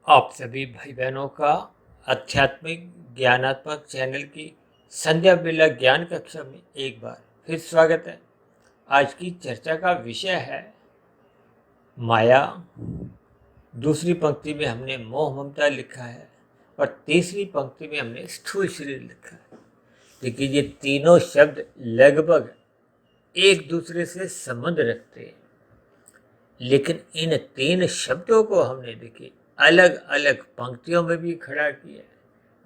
आप सभी भाई बहनों का आध्यात्मिक ज्ञानात्मक चैनल की संध्या बेला ज्ञान कक्षा में एक बार फिर स्वागत है। आज की चर्चा का विषय है माया। दूसरी पंक्ति में हमने मोह ममता लिखा है और तीसरी पंक्ति में हमने स्थूल शरीर लिखा है। देखिए, ये तीनों शब्द लगभग एक दूसरे से संबंध रखते हैं, लेकिन इन तीन शब्दों को हमने देखिए अलग अलग पंक्तियों में भी खड़ा किया है,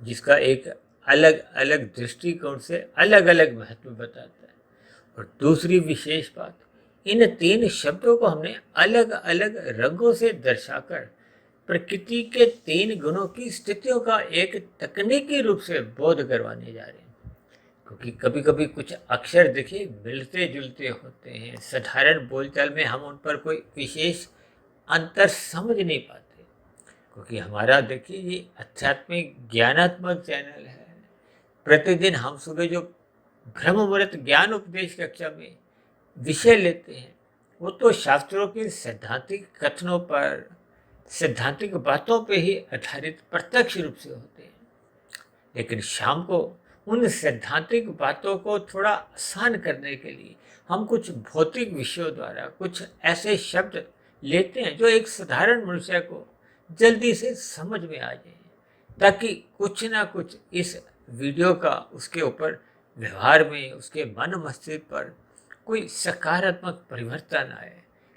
जिसका एक अलग अलग दृष्टिकोण से अलग अलग महत्व बताता है। और दूसरी विशेष बात, इन तीन शब्दों को हमने अलग अलग रंगों से दर्शाकर प्रकृति के तीन गुणों की स्थितियों का एक तकनीकी रूप से बोध करवाने जा रहे हैं। क्योंकि कभी कभी कुछ अक्षर देखिए मिलते जुलते होते हैं, साधारण बोलचाल में हम उन पर कोई विशेष अंतर समझ नहीं पाते। क्योंकि हमारा देखिए ये आध्यात्मिक ज्ञानात्मक चैनल है। प्रतिदिन हम सुबह जो ब्रह्म मुहूर्त ज्ञान उपदेश कक्षा में विषय लेते हैं, वो तो शास्त्रों के सैद्धांतिक कथनों पर, सैद्धांतिक बातों पे ही आधारित प्रत्यक्ष रूप से होते हैं। लेकिन शाम को उन सैद्धांतिक बातों को थोड़ा आसान करने के लिए हम कुछ भौतिक विषयों द्वारा कुछ ऐसे शब्द लेते हैं जो एक साधारण मनुष्य को जल्दी से समझ में आ जाए, ताकि कुछ ना कुछ इस वीडियो का उसके ऊपर व्यवहार में, उसके मन मस्तिष्क पर कोई सकारात्मक परिवर्तन आए।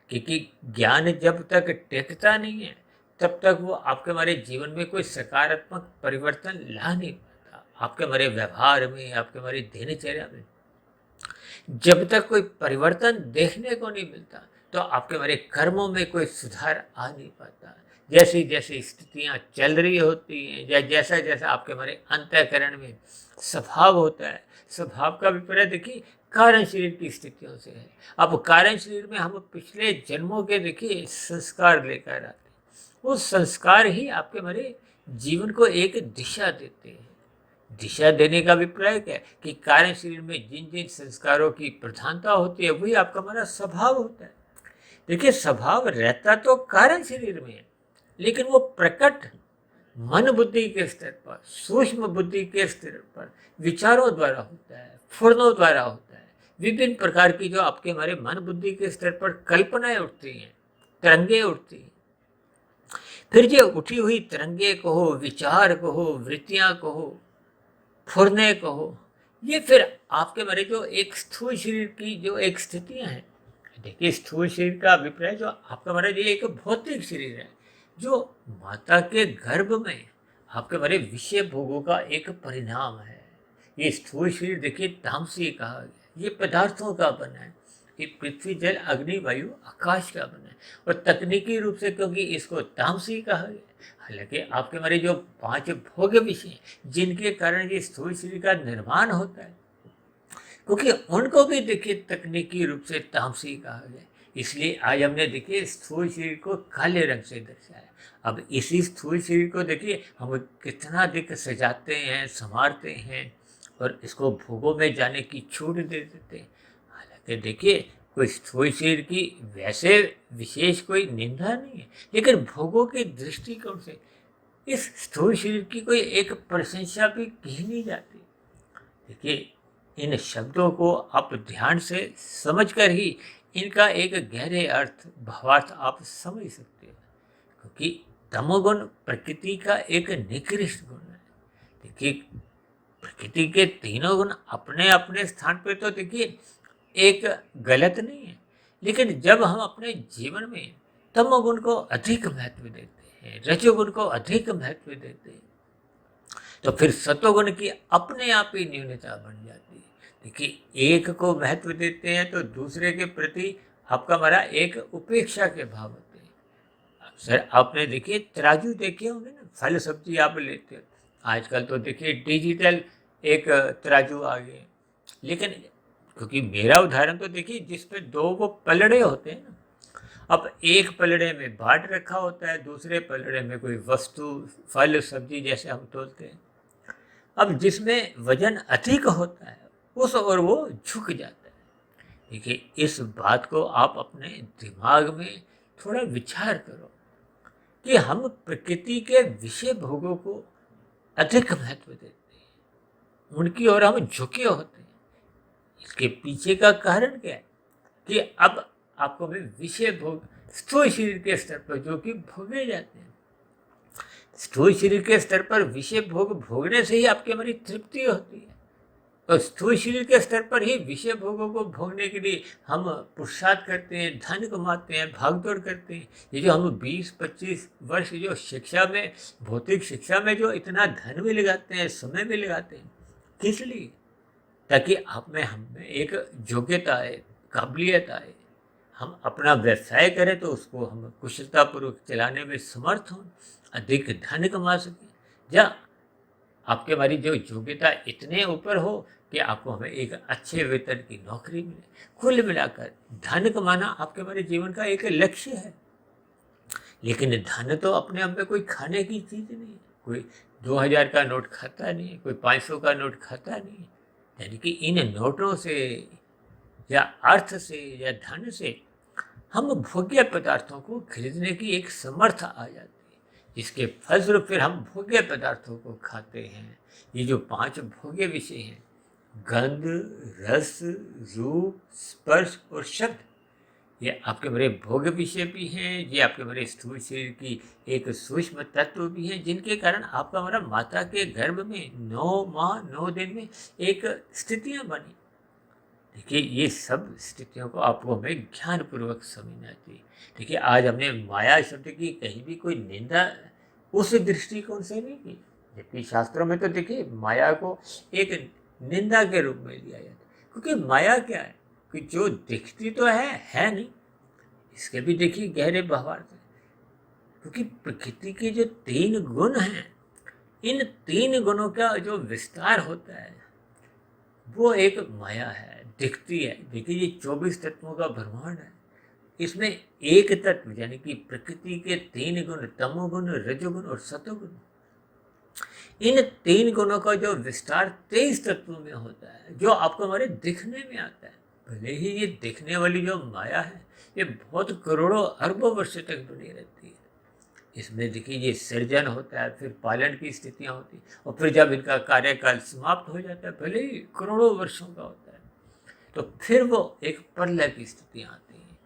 क्योंकि ज्ञान जब तक टेकता नहीं है, तब तक वो आपके हमारे जीवन में कोई सकारात्मक परिवर्तन ला नहीं पाता। आपके हमारे व्यवहार में, आपके हमारी दिनचर्या में जब तक कोई परिवर्तन देखने को नहीं मिलता, तो आपके हमारे कर्मों में कोई सुधार आ नहीं पाता। जैसी जैसी स्थितियां चल रही होती हैं, या जैसा जैसा आपके हमारे अंतःकरण में स्वभाव होता है, स्वभाव का विपरीत देखिए कारण शरीर की स्थितियों से है। अब कारण शरीर में हम पिछले जन्मों के देखिए संस्कार लेकर आते हैं। वो संस्कार ही आपके हमारे जीवन को एक दिशा देते हैं। दिशा देने का अभिप्राय क्या है कि कारण शरीर में जिन जिन संस्कारों की प्रधानता होती है, वही आपका हमारा स्वभाव होता है। देखिए, स्वभाव रहता तो कारण शरीर में है, लेकिन वो प्रकट मन बुद्धि के स्तर पर, सूक्ष्म बुद्धि के स्तर पर विचारों द्वारा होता है, फुर्नों द्वारा होता है। विभिन्न प्रकार की जो आपके हमारे मन बुद्धि के स्तर पर कल्पनाएं उठती हैं, तरंगे उठती हैं, फिर जो उठी हुई तरंगे कहो, विचार कहो, वृत्तियां कहो, फुरने कहो, ये फिर आपके हमारे जो एक स्थूल शरीर की जो एक स्थितियां हैं। देखिए, स्थूल शरीर का अभिप्राय जो आपका हमारा ये एक भौतिक शरीर है, जो माता के गर्भ में आपके हमारे विषय भोगों का एक परिणाम है। ये स्थूल शरीर देखिए तामसी कहा गया, ये पदार्थों का बना है। ये पृथ्वी, जल, अग्नि, वायु, आकाश का बना है। और तकनीकी रूप से क्योंकि इसको तामसी कहा गया, हालांकि आपके हमारे जो 5 भोग विषय जिनके कारण ये स्थूल शरीर का निर्माण होता है, क्योंकि उनको भी देखिए तकनीकी रूप से तामसी कहा गया। इसलिए आज हमने देखिए स्थूल शरीर को काले रंग से दर्शाया। अब इसी स्थूल शरीर को देखिए हम कितना अधिक सजाते हैं, संवारते हैं और इसको भोगों में जाने की छूट दे देते हैं। हालांकि देखिए कोई स्थूल शरीर की वैसे विशेष कोई निंदा नहीं है, लेकिन भोगों के दृष्टिकोण से इस स्थूल शरीर की कोई एक प्रशंसा भी की नहीं जाती। देखिए, इन शब्दों को आप ध्यान से समझकर ही इनका एक गहरे अर्थ, भावार्थ आप समझ सकते हो। क्योंकि तमोगुण प्रकृति का एक निकृष्ट गुण है। देखिए, प्रकृति के तीनों गुण अपने अपने स्थान पर तो देखिए एक गलत नहीं है, लेकिन जब हम अपने जीवन में तमोगुण को अधिक महत्व देते हैं, रजोगुण को अधिक महत्व देते हैं, तो फिर सत्वगुण की अपने आप ही न्यूनता बन जाती है। देखिए, एक को महत्व देते हैं तो दूसरे के प्रति आपका हमारा एक उपेक्षा के भाव होते हैं। अक्सर आपने देखिए तराजू देखे होंगे ना, फल सब्जी आप लेते हो, आजकल तो देखिए डिजिटल एक तराजू आ गए। लेकिन क्योंकि मेरा उदाहरण तो देखिए जिसपे 2 वो पलड़े होते हैं ना, अब एक पलड़े में बाट रखा होता है, दूसरे पलड़े में कोई वस्तु, फल सब्जी जैसे हम तोलते हैं। अब जिसमें वजन अधिक होता है उस और वो झुक जाता है। देखिए, इस बात को आप अपने दिमाग में थोड़ा विचार करो कि हम प्रकृति के विषय भोगों को अधिक महत्व देते हैं, उनकी ओर हम झुके होते हैं। इसके पीछे का कारण क्या है कि अब आपको भी विषय भोग स्थूल शरीर के स्तर पर जो कि भोगे जाते हैं, स्थूल शरीर के स्तर पर विषय भोग भोगने से ही आपकी हमारी तृप्ति होती है। तो स्थूल शरीर के स्तर पर ही विषय भोगों को भोगने के लिए हम पुरुषार्थ करते हैं, धन कमाते हैं, भागदौड़ करते हैं। ये जो हम 20-25 वर्ष जो शिक्षा में, भौतिक शिक्षा में जो इतना धन भी लगाते हैं, समय भी लगाते हैं, किस लिए? ताकि आप में हम में एक योग्यता आए, काबिलियत आए, हम अपना व्यवसाय करें तो उसको हम कुशलतापूर्वक चलाने में समर्थ हों, अधिक धन कमा सकें, या आपके हमारी जो योग्यता इतने ऊपर हो कि आपको हमें एक अच्छे वेतन की नौकरी मिले। कुल मिलाकर धन कमाना आपके हमारे जीवन का एक लक्ष्य है। लेकिन धन तो अपने आप में कोई खाने की चीज़ नहीं है। कोई 2000 का नोट खाता नहीं है, कोई 500 का नोट खाता नहीं है। यानी कि इन नोटों से या अर्थ से या धन से हम भोग्य पदार्थों को खरीदने की एक समर्थ आ जाती है, जिसके फलस्वरूप फिर हम भोग्य पदार्थों को खाते हैं। ये जो 5 भोग्य विषय हैं, गंध, रस, रूप, स्पर्श और शब्द, ये आपके बड़े भोग विषय भी हैं। ये आपके बड़े स्थूल शरीर की एक सूक्ष्म तत्व भी हैं, जिनके कारण आपका हमारा माता के गर्भ में 9 माह 9 दिन में एक स्थितियाँ बनी। देखिए, ये सब स्थितियों को आपको हमें ज्ञानपूर्वक समझना चाहिए। देखिए, आज हमने माया शब्द की कहीं भी कोई निंदा उस दृष्टिकोण से नहीं की, जबकि शास्त्रों में तो देखिए माया को एक निंदा के रूप में लिया जाता है। क्योंकि माया क्या है कि जो दिखती तो है नहीं। इसके भी देखिए गहरे भावार्थ हैं। क्योंकि प्रकृति के जो 3 गुण हैं, इन 3 गुणों का जो विस्तार होता है वो एक माया है, दिखती है। देखिए, ये 24 तत्वों का ब्रह्मांड है। इसमें एक तत्व यानी कि प्रकृति के 3 गुण, तमोगुण, रजोगुण और सतोगुण, इन 3 गुणों का जो विस्तार 23 तत्वों में होता है, जो आपको हमारे दिखने में आता है। भले ही ये दिखने वाली जो माया है, ये बहुत करोड़ों अरबों वर्ष तक बनी रहती है। इसमें देखिए ये सृजन होता है, फिर पालन की स्थितियाँ होती हैं, और फिर जब इनका कार्यकाल समाप्त हो जाता है, भले ही करोड़ों वर्षों का होता है, तो फिर वो एक प्रलय की स्थितियाँ आती हैं।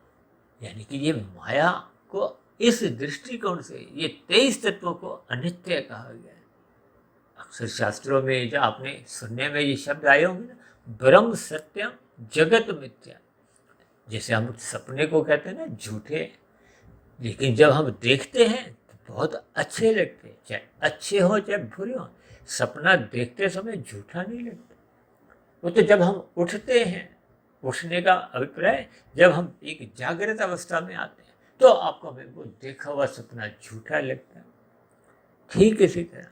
यानी कि ये माया को इस दृष्टिकोण से ये 23 तत्वों को अनित्य कहा गया है। अक्सर शास्त्रों में जो आपने सुनने में ये शब्द आए होंगे ना, ब्रह्म सत्यम जगत मिथ्या। जैसे हम सपने को कहते हैं ना झूठे, लेकिन जब हम देखते हैं तो बहुत अच्छे लगते हैं, चाहे अच्छे हो चाहे बुरे हो। सपना देखते समय झूठा नहीं लगता। वो तो जब हम उठते हैं, उठने का अभिप्राय जब हम एक जागृत अवस्था में आते हैं, तो आपको हमें वो देखा हुआ सपना झूठा लगता है। ठीक इसी तरह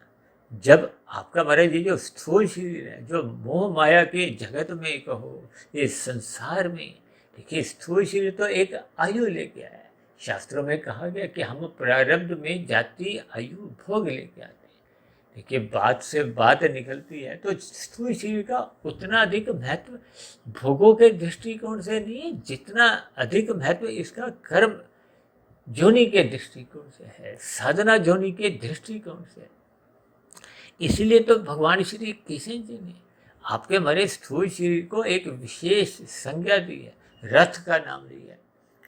जब आपका महाराज ये जो स्थूल शरीर है, जो मोह माया के जगत में कहो, ये संसार में, देखिए स्थूल शरीर तो एक आयु लेके आया है। शास्त्रों में कहा गया कि हम प्रारब्ध में जाति आयु भोग लेके आते हैं। देखिए, बात से बात निकलती है तो स्थूल शरीर का उतना अधिक महत्व भोगों के दृष्टिकोण से नहीं है, जितना अधिक महत्व इसका कर्म जोनि के दृष्टिकोण से है, साधना जोनि के दृष्टिकोण से। इसीलिए तो भगवान श्री कृष्ण जी ने आपके हमारे स्थूल शरीर को एक विशेष संज्ञा दी है, रथ का नाम दिया है।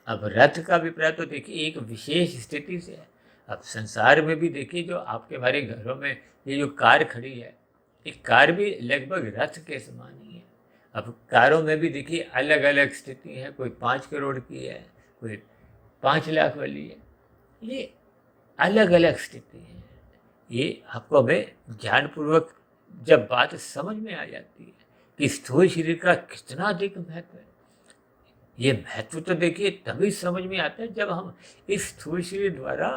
अब रथ का अभिप्राय तो देखिए एक विशेष स्थिति से है। अब संसार में भी देखिए, जो आपके हमारे घरों में ये जो कार खड़ी है, एक कार भी लगभग रथ के समान ही है। अब कारों में भी देखिए अलग अलग स्थिति है, कोई 5 करोड़ की है, कोई 5 लाख वाली है। ये अलग अलग स्थिति है। ये आपको हमें ज्ञानपूर्वक जब बात समझ में आ जाती है कि स्थूल शरीर का कितना अधिक महत्व है, ये महत्व तो देखिए तभी समझ में आता है जब हम इस स्थूल शरीर द्वारा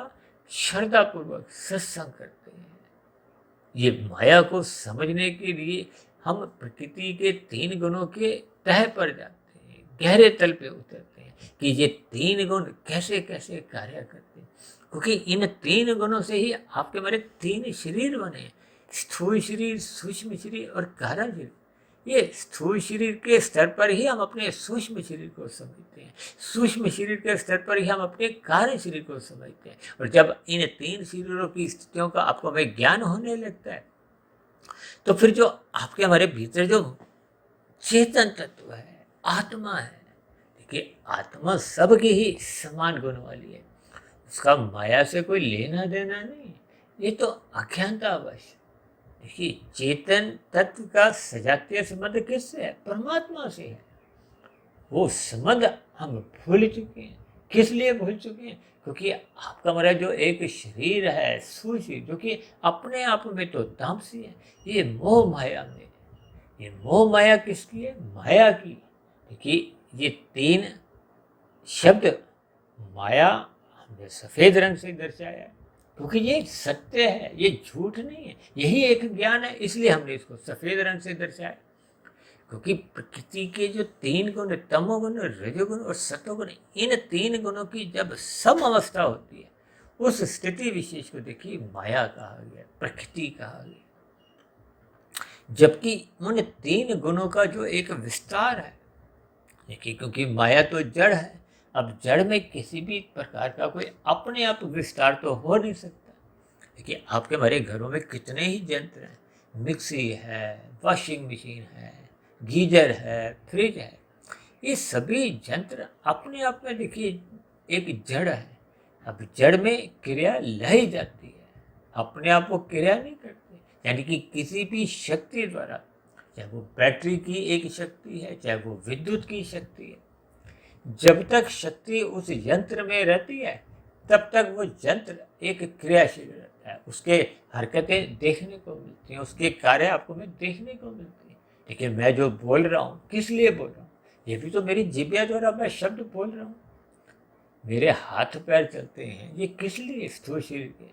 श्रद्धापूर्वक सत्संग करते हैं। ये माया को समझने के लिए हम प्रकृति के 3 गुणों के तह पर जाते हैं, गहरे तल पे उतरते हैं कि ये 3 गुण कैसे कैसे कार्य करते हैं। क्योंकि इन 3 गुणों से ही आपके हमारे 3 शरीर बने, स्थूल शरीर, सूक्ष्म शरीर और कारण शरीर। ये स्थूल शरीर के स्तर पर ही हम अपने सूक्ष्म शरीर को समझते हैं, सूक्ष्म शरीर के स्तर पर ही हम अपने कार्य शरीर को समझते हैं। और जब इन तीन शरीरों की स्थितियों का आपको हमें ज्ञान होने लगता है, तो फिर जो आपके हमारे भीतर जो चेतन तत्व है, आत्मा है, देखिए आत्मा सबकी ही समान गुण वाली है, उसका माया से कोई लेना देना नहीं, ये तो अज्ञानता अवश्य। देखिए चेतन तत्व का सजातीय संबंध किससे है? परमात्मा से है। वो संबंध हम भूल चुके हैं। किस लिए भूल चुके हैं? क्योंकि आपका हमारा जो एक शरीर है सूक्ष्म, जो कि अपने आप में तो तामसी है, ये मोह माया में, ये मोह माया किसकी है? माया की। देखिए ये तीन शब्द माया हमने सफेद रंग से दर्शाया है, क्योंकि ये सत्य है, ये झूठ नहीं है, यही एक ज्ञान है, इसलिए हमने इसको सफेद रंग से दर्शाया। क्योंकि प्रकृति के जो तीन गुण, तमोगुण, रजोगुण और सतोगुण, इन तीन गुणों की जब सम अवस्था होती है, उस स्थिति विशेष को देखिए माया कहा गया, प्रकृति कहा गया। जबकि उन तीन गुणों का जो एक विस्तार है, देखिए क्योंकि माया तो जड़ है, अब जड़ में किसी भी प्रकार का कोई अपने आप विस्तार तो हो नहीं सकता। देखिए आपके हमारे घरों में कितने ही यंत्र हैं, मिक्सी है, वॉशिंग मशीन है, गीजर है, फ्रिज है, ये सभी यंत्र अपने आप में देखिए एक जड़ है। अब जड़ में क्रिया लाई जाती है, अपने आप वो क्रिया नहीं करते, यानी कि किसी भी शक्ति द्वारा, चाहे वो बैटरी की एक शक्ति है, चाहे वो विद्युत की शक्ति है, जब तक शक्ति उस यंत्र में रहती है तब तक वो यंत्र एक क्रियाशील रहता है, उसके हरकतें देखने को मिलती हैं, उसके कार्य आपको में देखने को मिलती हैं। देखिए मैं जो बोल रहा हूँ, किस लिए बोल रहा हूँ? ये भी तो मेरी जिह्वा द्वारा मैं शब्द बोल रहा हूँ। मेरे हाथ पैर चलते हैं, ये किस लिए? स्थूल शरीर के,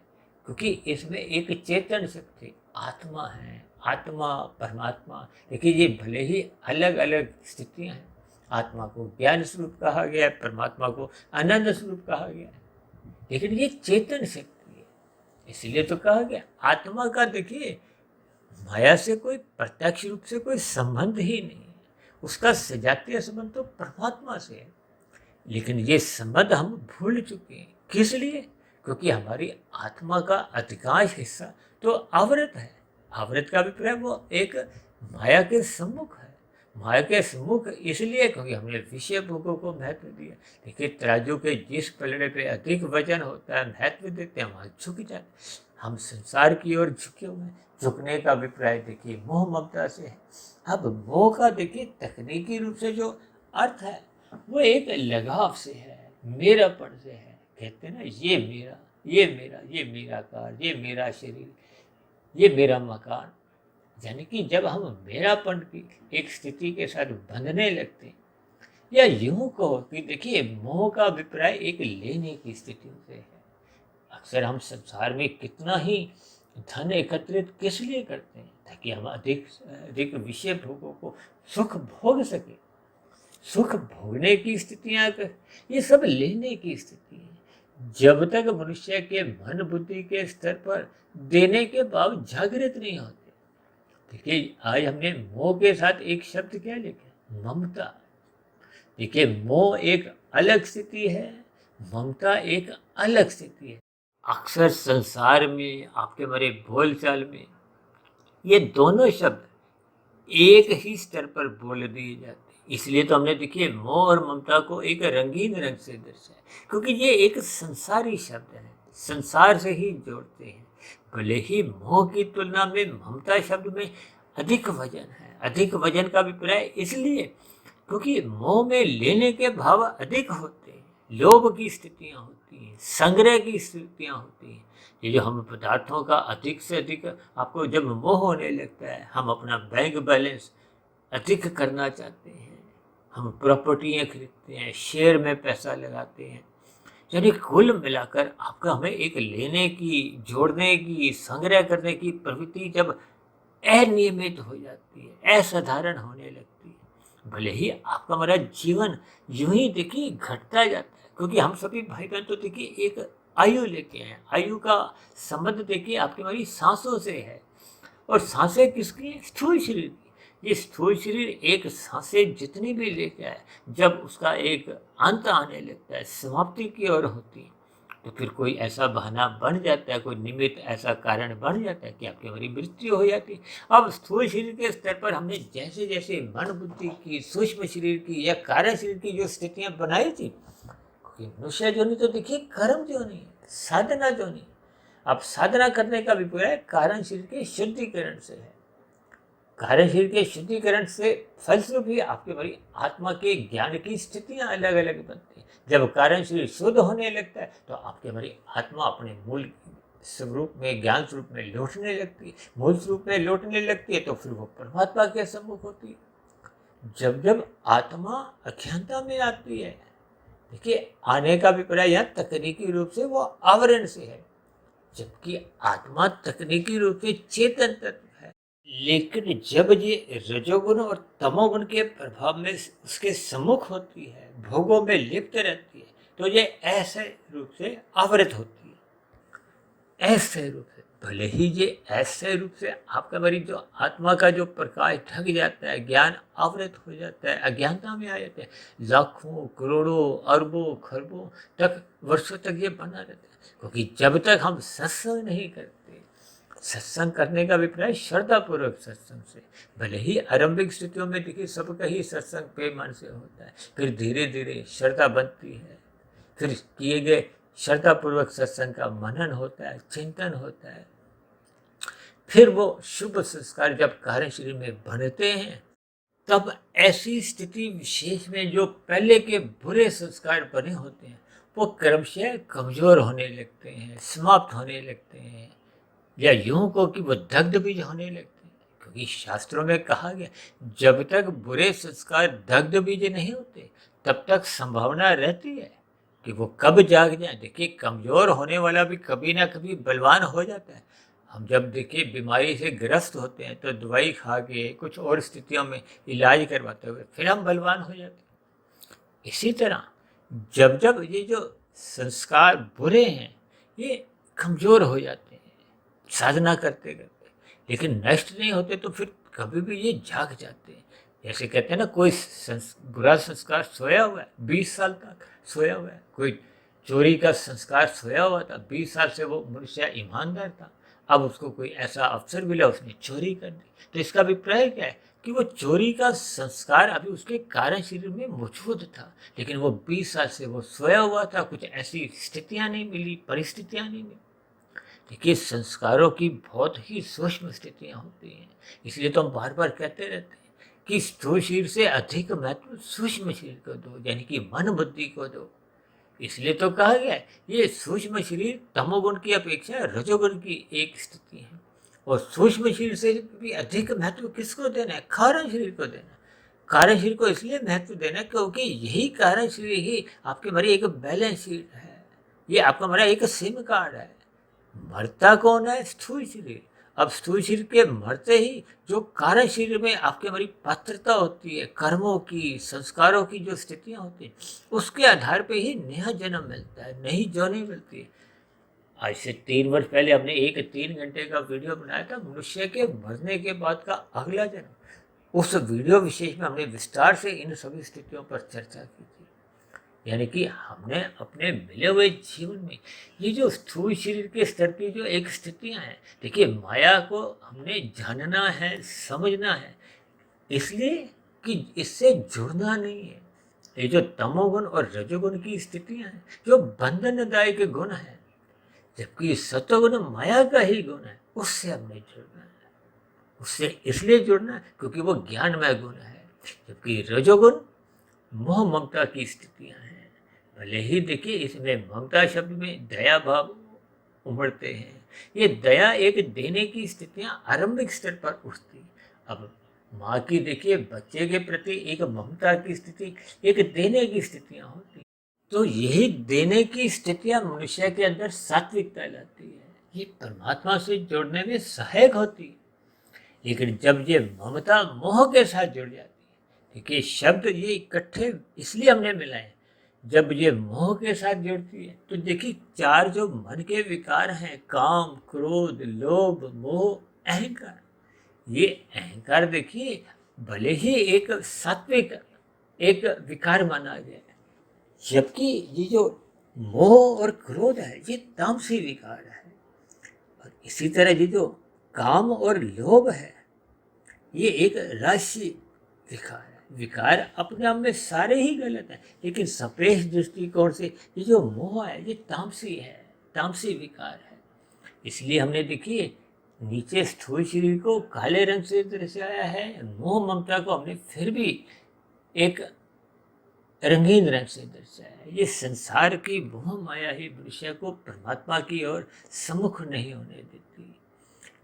क्योंकि इसमें एक चेतन शक्ति आत्मा है, आत्मा परमात्मा। देखिए ये भले ही अलग अलग स्थितियाँ हैं, आत्मा को ज्ञान स्वरूप कहा गया है, परमात्मा को आनंद स्वरूप कहा गया है, लेकिन ये चेतन शक्ति है। इसलिए तो कहा गया आत्मा का देखिए माया से कोई प्रत्यक्ष रूप से कोई संबंध ही नहीं है, उसका सजातीय संबंध तो परमात्मा से है। लेकिन ये संबंध हम भूल चुके हैं। किस लिए? क्योंकि हमारी आत्मा का अधिकांश हिस्सा तो आवृत है। आवृत का अभिप्राय वो एक माया के सम्मुख है। माया के सम्मुख इसलिए क्योंकि हमने विषय भोगों को महत्व दिया। देखिए तराजू के जिस पलड़े पे अधिक वजन होता है, महत्व देते हैं, वहाँ झुक जाते। हम संसार की ओर झुके हुए हैं। झुकने का अभिप्राय देखिए मोह ममता से है। अब मोह का देखिए तकनीकी रूप से जो अर्थ है वो एक लगाव से है, मेरापन से है। कहते हैं ना ये मेरा, ये मेरा, ये मेरा कार, ये मेरा शरीर, ये मेरा मकान। यानी कि जब हम मेरापन की एक स्थिति के साथ बंधने लगते हैं, या यूं कहो कि देखिए मोह का अभिप्राय एक लेने की स्थिति से है। अक्सर हम संसार में कितना ही धन एकत्रित किस लिए करते हैं? ताकि हम अधिक अधिक विषय भोगों को सुख भोग सके। सुख भोगने की स्थितियां, ये सब लेने की स्थिति है। जब तक मनुष्य के मन बुद्धि के स्तर पर देने के बाद जागृत नहीं होते। देखिए आज हमने मोह के साथ एक शब्द क्या लिखा? ममता। देखिए मोह एक अलग स्थिति है, ममता एक अलग स्थिति है। अक्सर संसार में आपके हमारे बोलचाल में ये दोनों शब्द एक ही स्तर पर बोल दिए जाते हैं। इसलिए तो हमने देखिए मोह और ममता को एक रंगीन रंग से दर्शाया, क्योंकि ये एक संसारी शब्द है, संसार से ही जोड़ते हैं। भले ही मोह की तुलना में ममता शब्द में अधिक वजन है। अधिक वजन का अभिप्राय इसलिए क्योंकि मोह में लेने के भाव अधिक होते हैं, लोभ की स्थितियाँ होती हैं, संग्रह की स्थितियाँ होती हैं। ये जो हम पदार्थों का अधिक से अधिक आपको जब मोह होने लगता है, हम अपना बैंक बैलेंस अधिक करना चाहते हैं, हम प्रॉपर्टियाँ खरीदते हैं, शेयर में पैसा लगाते हैं, यानी कुल मिलाकर आपका हमें एक लेने की, जोड़ने की, संग्रह करने की प्रवृत्ति जब अनियमित हो जाती है, असाधारण होने लगती है, भले ही आपका हमारा जीवन यूं ही देखिए घटता जाता है। क्योंकि हम सभी भाई बहन तो देखिए एक आयु लेके हैं, आयु का संबंध देखिए आपकी हमारी सांसों से है, और सांसें किसकी है? स्थूल शरीर की। ये स्थूल शरीर एक सांसें जितनी भी लेता है, जब उसका एक अंत आने लगता है, समाप्ति की ओर होती है, तो फिर कोई ऐसा बहाना बन जाता है, कोई निमित्त ऐसा कारण बन जाता है कि आपकी हमारी मृत्यु हो जाती है। अब स्थूल शरीर के स्तर पर हमने जैसे जैसे मन बुद्धि की, सूक्ष्म शरीर की या कारण शरीर की जो स्थितियां बनाई थी, क्योंकि मनुष्य जोनि तो देखिए कर्म जोनि है, साधना जोनि। अब साधना करने का अभिप्राय कारण शरीर के शुद्धिकरण से है। कारण शरीर के शुद्धिकरण से फलस्वरूप ही आपके हमारी आत्मा के ज्ञान की स्थितियां अलग अलग बनती हैं। जब कारण शरीर शुद्ध होने लगता है तो आपकी हमारी आत्मा अपने मूल स्वरूप में, ज्ञान स्वरूप में लौटने लगती है। मूल स्वरूप में लौटने लगती है तो फिर वो परमात्मा के सम्मुख होती है। जब जब आत्मा अज्ञानता में आती है, देखिए आने का अभिप्राय यहाँ तकनीकी रूप से वो आवरण से है, जबकि आत्मा तकनीकी रूप से चेतन तत्व है। लेकिन जब ये रजोगुण और तमोगुण के प्रभाव में उसके सम्मुख होती है, भोगों में लिप्त रहती है, तो ये ऐसे रूप से आवृत होती है। ऐसे रूप से, भले ही ये ऐसे रूप से आपका हमारी जो आत्मा का जो प्रकाश ढक जाता है, ज्ञान आवृत हो जाता है, अज्ञानता में आ जाता है, लाखों करोड़ों अरबों खरबों तक, वर्षों तक ये बना रहता है। क्योंकि जब तक हम सत्संग नहीं करते, सत्संग करने का अभिप्राय श्रद्धापूर्वक सत्संग से, भले ही आरंभिक स्थितियों में देखिए सबका ही सत्संग बेमन से होता है, फिर धीरे धीरे श्रद्धा बनती है, फिर किए गए श्रद्धापूर्वक सत्संग का मनन होता है, चिंतन होता है, फिर वो शुभ संस्कार जब कार्य शरीर में बनते हैं, तब ऐसी स्थिति विशेष में जो पहले के बुरे संस्कार बने होते हैं वो क्रमशः कमजोर होने लगते हैं, समाप्त होने लगते हैं, या यूं को कि वो दग्ध बीज होने लगते हैं। क्योंकि शास्त्रों में कहा गया, जब तक बुरे संस्कार दग्ध बीज नहीं होते तब तक संभावना रहती है कि वो कब जाग जाए। देखिए कमजोर होने वाला भी कभी ना कभी बलवान हो जाता है। हम जब देखिए बीमारी से ग्रस्त होते हैं तो दवाई खा के कुछ और स्थितियों में इलाज करवाते हुए फिर हम बलवान हो जाते हैं। इसी तरह जब जब ये जो संस्कार बुरे हैं ये कमजोर हो जाते हैं साधना करते करते, लेकिन नष्ट नहीं होते, तो फिर कभी भी ये जाग जाते हैं। जैसे कहते हैं ना, कोई बुरा संस्कार सोया हुआ है, 20 साल तक सोया हुआ है। कोई चोरी का संस्कार सोया हुआ था, 20 साल से वो मनुष्य ईमानदार था, अब उसको कोई ऐसा अवसर मिला, उसने चोरी कर दी। तो इसका अभिप्राय क्या है कि वो चोरी का संस्कार अभी उसके कारण शरीर में मौजूद था, लेकिन वो 20 साल से वो सोया हुआ था, कुछ ऐसी स्थितियां नहीं मिली, परिस्थितियां नहीं मिली। देखिए संस्कारों की बहुत ही सूक्ष्म स्थितियां होती हैं, इसलिए तो हम बार बार कहते रहते हैं कि स्थूल शरीर से अधिक महत्व सूक्ष्म शरीर को दो, यानी कि मन बुद्धि को दो। इसलिए तो कहा गया है ये सूक्ष्म शरीर तमोगुण की अपेक्षा रजोगुण की एक स्थिति है, और सूक्ष्म शरीर से भी अधिक महत्व किसको देना है? कारण शरीर को देना है। कारण शरीर को इसलिए महत्व देना है क्योंकि यही कारण शरीर ही आपके हमारी एक बैलेंस शीट है, ये आपका हमारा एक सिम कार्ड है। मरता कौन है? स्थूल शरीर। अब स्थूल शरीर के मरते ही जो कारण शरीर में आपके हमारी पात्रता होती है, कर्मों की, संस्कारों की जो स्थितियां होती हैं, उसके आधार पे ही नया जन्म मिलता है, नई जोनी मिलती है। आज से 3 वर्ष पहले हमने एक 3 घंटे का वीडियो बनाया था, मनुष्य के मरने के बाद का अगला जन्म। उस वीडियो विशेष में हमने विस्तार से इन सभी स्थितियों पर चर्चा की थी। यानी कि हमने अपने मिले हुए जीवन में ये जो स्थूल शरीर के स्तर की जो एक स्थितियां हैं, देखिए माया को हमने जानना है, समझना है, इसलिए कि इससे जुड़ना नहीं है। ये जो तमोगुण और रजोगुण की स्थितियां हैं जो बंधनदायक गुण है, जबकि सतोगुण माया का ही गुण है, उससे हमने जुड़ना है। उससे इसलिए जुड़ना है क्योंकि वो ज्ञानमय गुण है, जबकि रजोगुण मोह ममता की स्थितियां हैं। भले ही देखिए इसमें ममता शब्द में दया भाव उमड़ते हैं, ये दया एक देने की स्थितियां आरंभिक स्तर पर उठती। अब माँ की देखिए बच्चे के प्रति एक ममता की स्थिति, एक देने की स्थितियां होती, तो यही देने की स्थितियां मनुष्य के अंदर सात्विकता लाती है, ये परमात्मा से जोड़ने में सहायक होती है। लेकिन जब ये ममता मोह के साथ जुड़ जाती है, देखिए शब्द ये इकट्ठे इसलिए हमने मिलाए, जब ये मोह के साथ जुड़ती है तो देखिए 4 जो मन के विकार हैं, काम, क्रोध, लोभ, मोह, अहंकार, ये अहंकार देखिए भले ही एक सात्विक एक विकार माना जाए, जबकि ये जो मोह और क्रोध है ये तामसी विकार है। और इसी तरह ये जो काम और लोभ है ये एक राशि विकार है। विकार अपने आप में सारे ही गलत हैं, लेकिन सापेक्ष दृष्टिकोण से ये जो मोह है ये तामसी है, तामसी विकार है। इसलिए हमने देखिए नीचे स्थूल शरीर को काले रंग से दर्शाया है, मोह ममता को हमने फिर भी एक रंगीन रंग से दर्शाया है। ये संसार की मोह माया ही मनुष्य को परमात्मा की ओर सम्मुख नहीं होने देती।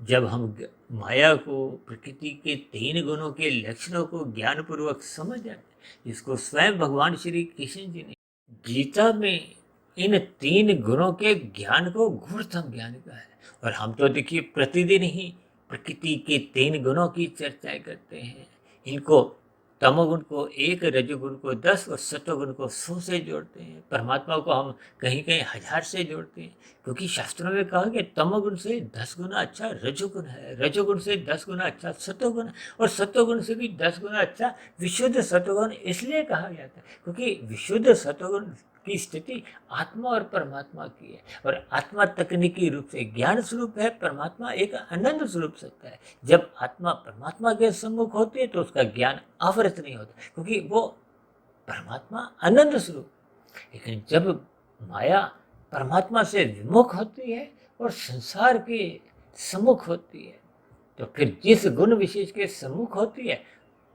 जब हम माया को, प्रकृति के 3 गुणों के लक्षणों को ज्ञानपूर्वक समझ जाते, जिसको स्वयं भगवान श्री कृष्ण जी ने गीता में इन 3 गुणों के ज्ञान को गूढ़तम ज्ञान कहा है। और हम तो देखिए प्रतिदिन ही प्रकृति के 3 गुणों की चर्चाएं करते हैं। इनको तमोगुण को 1, रजोगुण को 10 और सत्वगुण को 100 से जोड़ते हैं। परमात्मा को हम कहीं कहीं 1000 से जोड़ते हैं, क्योंकि शास्त्रों में कहा कि तमोगुण से 10 गुना अच्छा रजोगुण है, रजोगुण से 10 गुना अच्छा सत्वगुण है, और सत्वगुण से भी 10 गुना अच्छा विशुद्ध सत्वगुण इसलिए कहा गया था क्योंकि विशुद्ध सत्वगुण की स्थिति आत्मा और परमात्मा की है। और आत्मा तकनीकी रूप से ज्ञान स्वरूप है, परमात्मा एक आनंद स्वरूप सत्ता है। जब आत्मा परमात्मा के सम्मुख होती है तो उसका ज्ञान आवृत नहीं होता, क्योंकि वो परमात्मा आनंद स्वरूप। लेकिन जब माया परमात्मा से विमुख होती है और संसार के सम्मुख होती है, तो फिर जिस गुण विशेष के सम्मुख होती है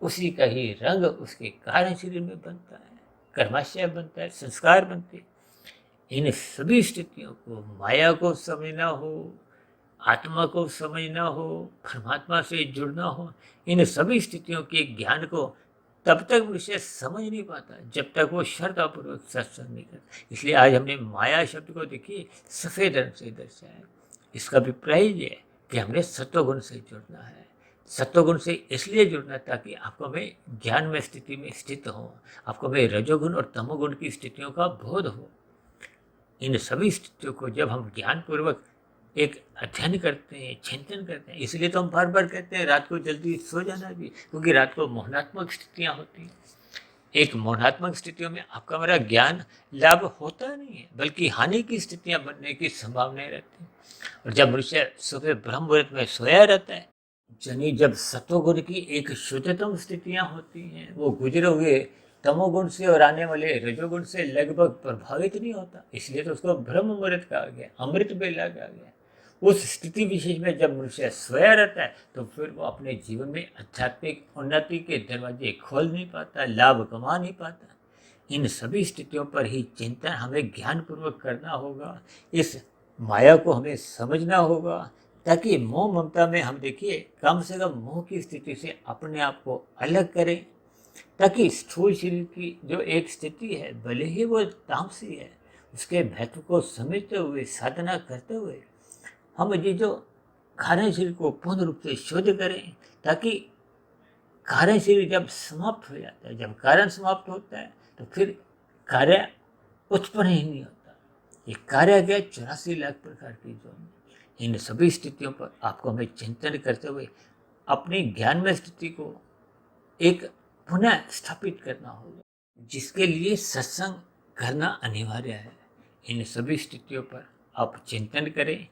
उसी का ही रंग उसके कारण शरीर में बनता है, कर्माशय बनता है, संस्कार बनते हैं। इन सभी स्थितियों को, माया को समझना हो, आत्मा को समझना हो, परमात्मा से जुड़ना हो, इन सभी स्थितियों के ज्ञान को तब तक मनुष्य समझ नहीं पाता जब तक वो श्रद्धापूर्वक सत्संग नहीं करता। इसलिए आज हमने माया शब्द को देखिए सफेद रंग से दर्शाया। इसका अभिप्राय ये है कि हमने सत्वगुण से जुड़ना है। सत्वगुण से इसलिए जुड़ना ताकि आपको में ज्ञान में स्थिति में स्थित हो, आपको में रजोगुण और तमोगुण की स्थितियों का बोध हो। इन सभी स्थितियों को जब हम ज्ञान पूर्वक एक अध्ययन करते हैं, चिंतन करते हैं, इसलिए तो हम बार बार कहते हैं रात को जल्दी सो जाना भी, क्योंकि रात को मोहनात्मक स्थितियाँ होती हैं। एक मोहनात्मक स्थितियों में आपका मेरा ज्ञान लाभ होता नहीं है, बल्कि हानि की स्थितियाँ बनने की संभावनाएं रहती हैं। और जब मनुष्य सुबह ब्रह्म मुहूर्त में सोया रहता है, यानी जब सत्वगुण की एक शुद्धतम स्थितियाँ होती हैं, वो गुजरे हुए तमोगुण से और आने वाले रजोगुण से लगभग प्रभावित नहीं होता, इसलिए तो उसको ब्रह्म मुहूर्त कहा गया, अमृत बेला कहा गया। उस स्थिति विशेष में जब मनुष्य सोया रहता है तो फिर वो अपने जीवन में आध्यात्मिक उन्नति के दरवाजे खोल नहीं पाता, लाभ कमा नहीं पाता। इन सभी स्थितियों पर ही चिंतन हमें ज्ञानपूर्वक करना होगा। इस माया को हमें समझना होगा, ताकि मोह ममता में हम देखिए कम से कम मोह की स्थिति से अपने आप को अलग करें, ताकि स्थूल शरीर की जो एक स्थिति है भले ही वो तामसी है, उसके महत्व को समझते हुए साधना करते हुए हम ये जो कारण शरीर को पूर्ण रूप से शुद्ध करें, ताकि कारण शरीर जब समाप्त हो जाता है, जब कारण समाप्त होता है तो फिर कार्य उत्पन्न ही नहीं होता। ये कार्य गया 84 लाख प्रकार की जो। इन सभी स्थितियों पर आपको हमें चिंतन करते हुए अपनी ज्ञान में स्थिति को एक पुनः स्थापित करना होगा, जिसके लिए सत्संग करना अनिवार्य है। इन सभी स्थितियों पर आप चिंतन करें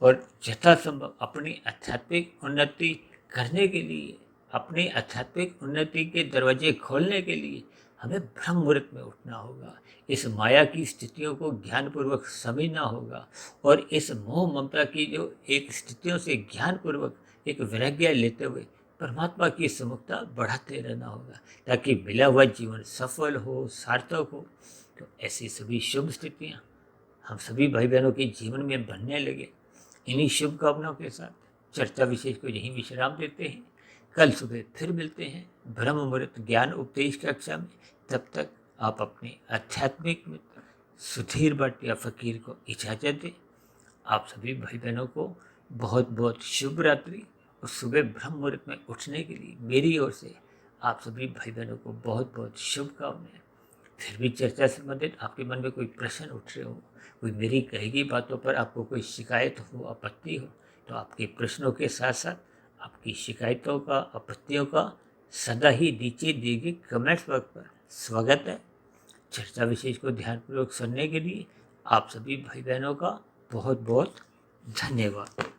और यथासंभव अपनी आध्यात्मिक उन्नति करने के लिए, अपनी आध्यात्मिक उन्नति के दरवाजे खोलने के लिए हमें ब्रह्म मुहूर्त में उठना होगा। इस माया की स्थितियों को ज्ञानपूर्वक समझना होगा और इस मोह ममता की जो एक स्थितियों से ज्ञानपूर्वक एक वैराग्य लेते हुए परमात्मा की सम्मुखता बढ़ाते रहना होगा, ताकि मिला हुआ जीवन सफल हो, सार्थक हो। तो ऐसी सभी शुभ स्थितियाँ हम सभी भाई बहनों के जीवन में बनने लगे। इन्हीं शुभकामनाओं के साथ चर्चा विशेष को यहीं विश्राम देते हैं। कल सुबह फिर मिलते हैं ब्रह्म मुहूर्त ज्ञान उपदेश कक्षा में। तब तक आप अपने आध्यात्मिक मित्र सुधीर भट्ट या फकीर को इजाज़त दें। आप सभी भाई बहनों को बहुत बहुत शुभ रात्रि और सुबह ब्रह्म मुहूर्त में उठने के लिए मेरी ओर से आप सभी भाई बहनों को बहुत बहुत शुभकामनाएं। फिर भी चर्चा से संबंधित आपके मन में कोई प्रश्न उठ रहे हो, कोई मेरी कही गई बातों पर आपको कोई शिकायत हो, आपत्ति हो, तो आपके प्रश्नों के साथ साथ आपकी शिकायतों का, आपत्तियों का सदा ही नीचे दिए गए कमेंट्स बॉक्स पर स्वागत है। चर्चा विशेष को ध्यानपूर्वक सुनने के लिए आप सभी भाई बहनों का बहुत बहुत धन्यवाद।